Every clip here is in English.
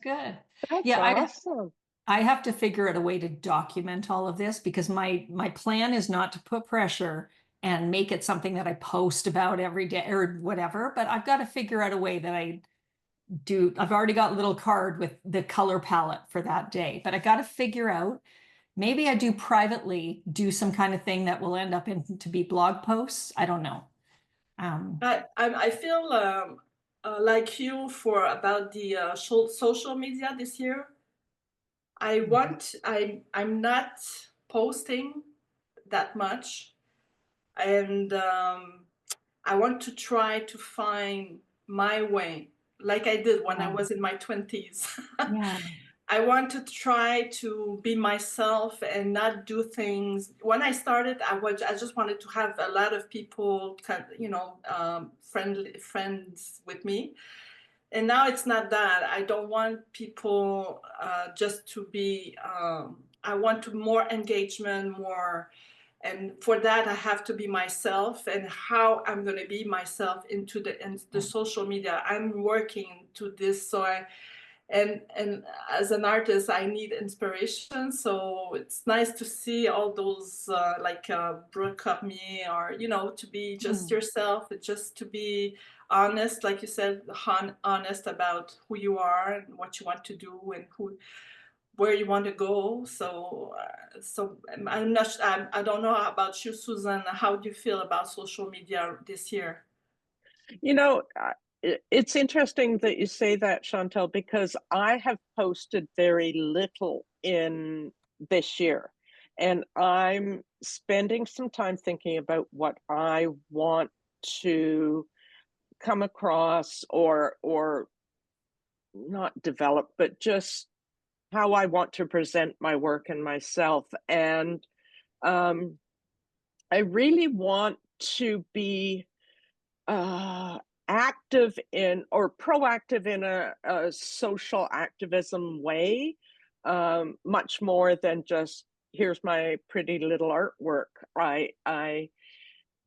good. That's Yeah, awesome. I have to figure out a way to document all of this because my plan is not to put pressure and make it something that I post about every day or whatever, but I've got to figure out a way that I do. I've already got a little card with the color palette for that day, but I got to figure out maybe I do privately do some kind of thing that will end up in to be blog posts. I don't know. Um, I feel like you for about the social media this year. I'm not posting that much, and I want to try to find my way, like I did when I yeah, was in my 20s. yeah, I want to try to be myself and not do things. When I started, I just wanted to have a lot of people, friends with me. And now it's not that. I don't want people just to be. I want to more engagement, more, and for that I have to be myself. And how I'm going to be myself into the social media. I'm working to this, so and as an artist I need inspiration, so it's nice to see all those broke up me, or to be just mm, yourself, just to be honest, like you said, honest about who you are and what you want to do and where you want to go. So I'm not I don't know about you, Susan. How do you feel about social media this year? You know, it's interesting that you say that, Chantal, because I have posted very little in this year. And I'm spending some time thinking about what I want to come across or not develop, but just how I want to present my work and myself. And um, I really want to be uh, active in or proactive in a social activism way, much more than just here's my pretty little artwork. I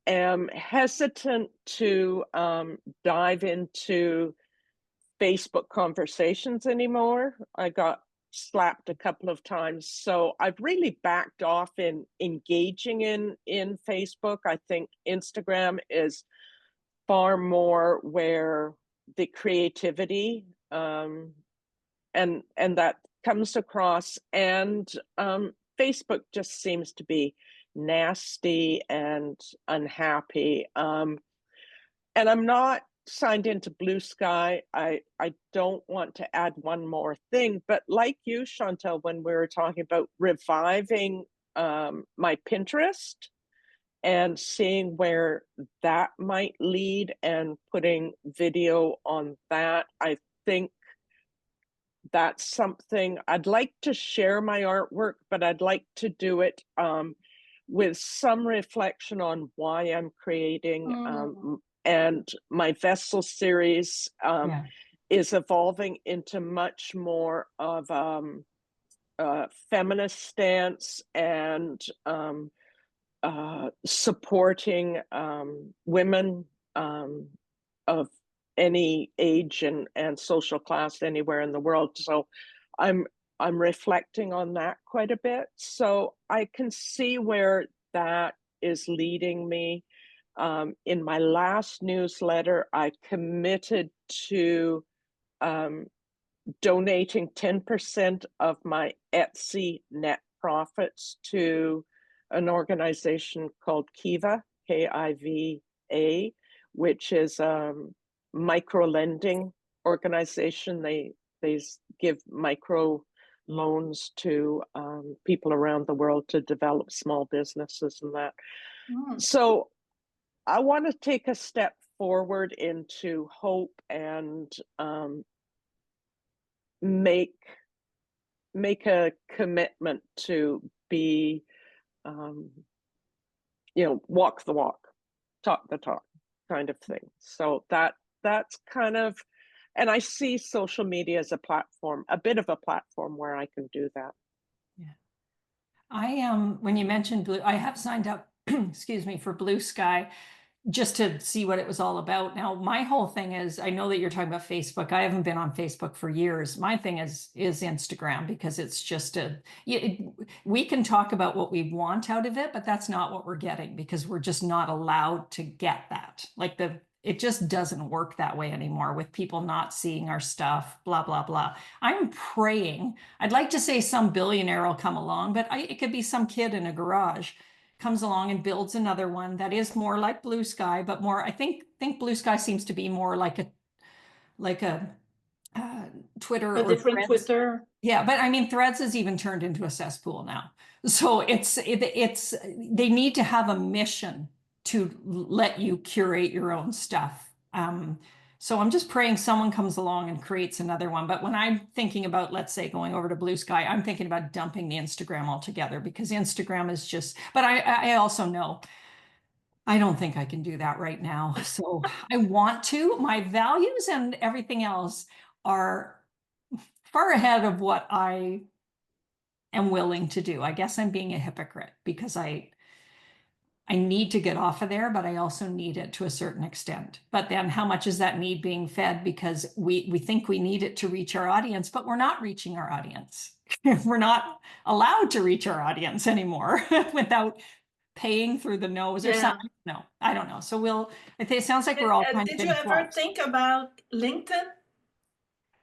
am hesitant to dive into Facebook conversations anymore. I got slapped a couple of times, so I've really backed off in engaging in Facebook. I think Instagram is far more where the creativity and that comes across, and Facebook just seems to be nasty and unhappy. And I'm not signed into Blue Sky. I don't want to add one more thing, but like you, Chantal, when we were talking about reviving my Pinterest and seeing where that might lead and putting video on that, I think that's something I'd like to share my artwork, but I'd like to do it with some reflection on why I'm creating. Mm. And my Vessel series yeah, is evolving into much more of a feminist stance and supporting women of any age and social class anywhere in the world. So I'm I'm reflecting on that quite a bit. So I can see where that is leading me. In my last newsletter, I committed to um, donating 10% of my Etsy net profits to an organization called Kiva, Kiva, which is a micro lending organization. They give micro loans to people around the world to develop small businesses and that. Mm. So I want to take a step forward into hope and make a commitment to be um, walk the walk, talk the talk kind of thing. So that's kind of, and I see social media as a platform, a bit of a platform where I can do that. yeah. I am, when you mentioned blue, I have signed up, excuse me, for Blue Sky. just to see what it was all about. Now, my whole thing is, I know that you're talking about Facebook. I haven't been on Facebook for years. My thing is Instagram, because it's just we can talk about what we want out of it, but that's not what we're getting, because we're just not allowed to get that. Like it just doesn't work that way anymore, with people not seeing our stuff, blah, blah, blah. I'm praying. I'd like to say some billionaire will come along, but it could be some kid in a garage comes along and builds another one that is more like Blue Sky, but more, I think Blue Sky seems to be more like a Twitter A or different Threads. Twitter. Yeah, but I mean, Threads has even turned into a cesspool now. So they need to have a mission to let you curate your own stuff. So I'm just praying someone comes along and creates another one. But when I'm thinking about, let's say, going over to Blue Sky, I'm thinking about dumping the Instagram altogether, because Instagram is just, but I also know I don't think I can do that right now. So I want to. My values and everything else are far ahead of what I am willing to do. I guess I'm being a hypocrite, because I need to get off of there, but I also need it to a certain extent. But then how much is that need being fed? Because we think we need it to reach our audience, but we're not reaching our audience. We're not allowed to reach our audience anymore without paying through the nose or Yeah. something. No, I don't know. So it sounds like we're all kind of Did in you ever flux. think about LinkedIn?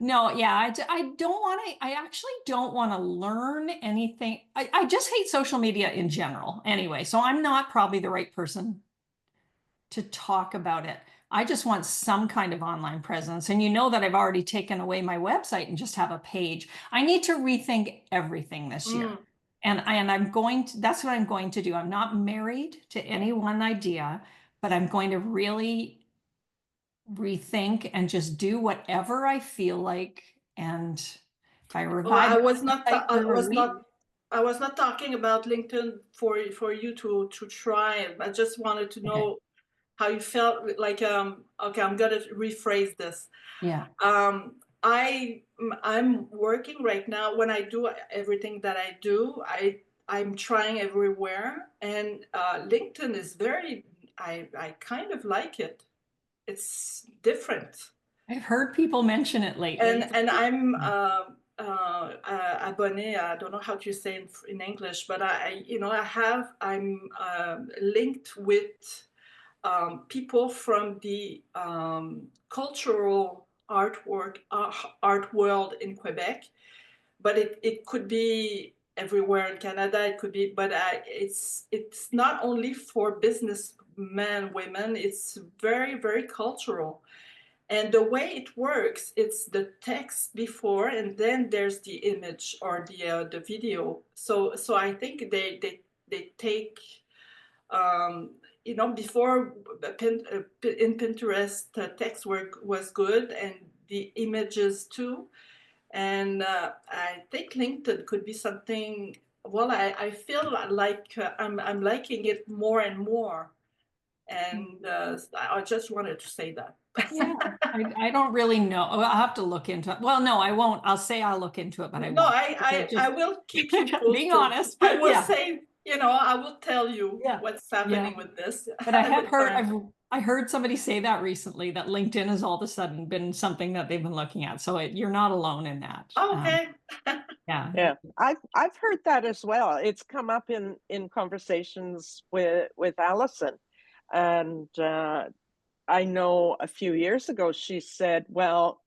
No, yeah, I don't want to, I actually don't want to learn anything. I just hate social media in general anyway. So I'm not probably the right person to talk about it. I just want some kind of online presence. And you know that I've already taken away my website and just have a page. I need to rethink everything this year. And I'm going to, that's what I'm going to do. I'm not married to any one idea, but I'm going to really rethink and just do whatever I feel like. And if I Well, revive I was not. it for a week, I was not talking about LinkedIn for you to try it. I just wanted to okay, know how you felt. Like, okay, I'm gonna rephrase this. yeah, I'm working right now. When I do everything that I do, I'm trying everywhere, and LinkedIn is very. I kind of like it. It's different. I've heard people mention it lately. And I'm abonné. I don't know how to say in English, but I'm linked with people from the cultural art world in Quebec, but it could be everywhere in Canada. It could be, but it's not only for businessmen, women. It's very, very cultural. And the way it works, it's the text before, and then there's the image or the video. So I think they take before in Pinterest, text work was good, and the images too. And I think LinkedIn could be something. Well, I feel like I'm liking it more and more, and I just wanted to say that. Yeah, I don't really know. I'll have to look into it. Well, no, I won't. I'll say I'll look into it, but I No, won't. I will keep you posted. Being honest, I but will yeah, say, I will tell you yeah, what's yeah. happening with this. But I have with heard, time. I heard somebody say that recently, that LinkedIn has all of a sudden been something that they've been looking at. So you're not alone in that. Okay. Yeah. Yeah, I've heard that as well. It's come up in conversations with Allison, and I know a few years ago she said, "Well,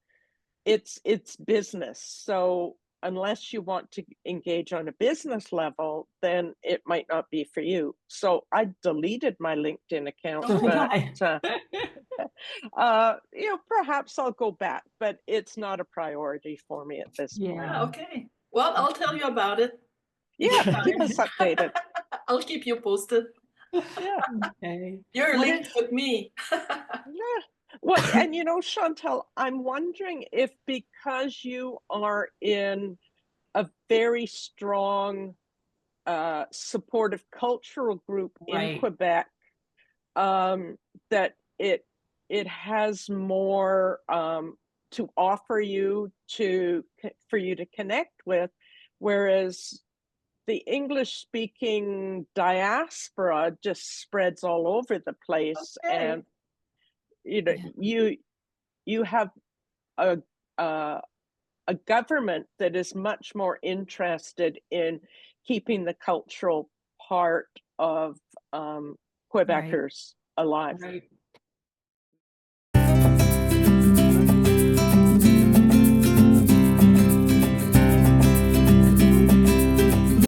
it's business, so unless you want to engage on a business level, then it might not be for you." So I deleted my LinkedIn account, So did but I. perhaps I'll go back, but it's not a priority for me at this point. Yeah. Okay. Well, I'll tell you about it. Yeah, keep us updated. I'll keep you posted. Yeah. Okay. You're What linked is, with me. Yeah. Well, and Chantel, I'm wondering if because you are in a very strong supportive cultural group in right. Quebec, that it has more to offer you for you to connect with, whereas the English speaking diaspora just spreads all over the place. Okay. And you know, Yeah. you have a government that is much more interested in keeping the cultural part of Quebecers alive. Right.